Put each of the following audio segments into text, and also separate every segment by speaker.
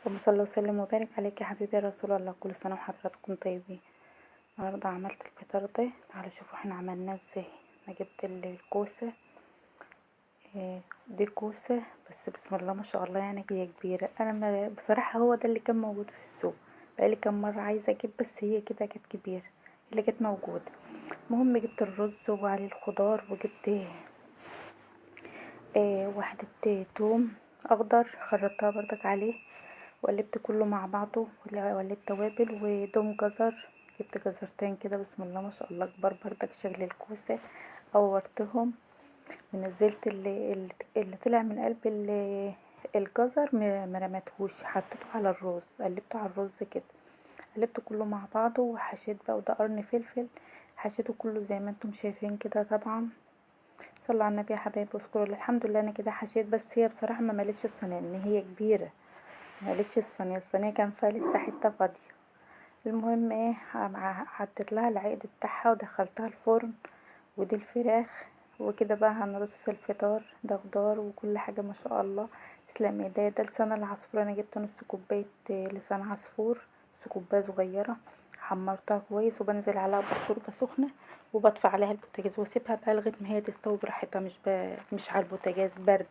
Speaker 1: اللهم صل وسلم وبارك عليك يا حبيبي يا رسول الله. كل سنة وحضراتكم طيبين. النهاردة عملت الفطار ده، تعالوا شوفوا احنا عملناه ازاي. انا جبت الكوسة. دي كوسة بس بسم الله ما شاء الله، يعني هي كبيرة. انا ما بصراحة هو ده اللي كان موجود في السوق. بقالي كام مرة عايزة اجيب بس هي كده كانت كبيرة اللي كانت موجودة. المهم جبت الرز وعليه الخضار، وجبت واحدة توم اخضر خرطتها برضك عليه، وقلبت كله مع بعضه وليت توابل ودوم جزر. جبت جزرتين كده بسم الله ما شاء الله كبار برضك شكل الكوسة. قورتهم ونزلت اللي طلع من قلب الجزر، ما رمتهوش، حطيته على الرز، قلبته على الرز كده، قلبته كله مع بعضه وحشيت بقى، وده قرن فلفل. حشيته كله زي ما انتم شايفين كده طبعا. صلوا على النبي يا حبايبي واذكروا الله. الحمد لله انا كده حشيت، بس هي بصراحه ما ملتش الصينيه لان هي كبيره. ما ملتش الصينيه كان فيها لسه حته فاضيه. المهم ايه، حطيت لها العقد بتاعها ودخلتها الفرن. ودي الفراخ. وكده بقى هنرص الفطار، ده خضار وكل حاجه ما شاء الله. تسلم ايديا. ده لسان العصفور، انا جبت نص كوبايه لسان عصفور، نص كوبايه صغيره. حمرتها كويس وبنزل عليها بشوربه سخنه، وبطفي عليها البوتاجاز واسيبها بقى لغايه ما هي تستوي براحتها، مش على البوتاجاز برد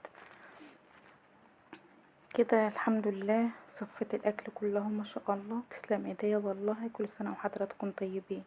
Speaker 1: كده. الحمد لله صفيت الاكل كله ما شاء الله. تسلم ايديا والله. كل سنه وحضراتكم طيبين.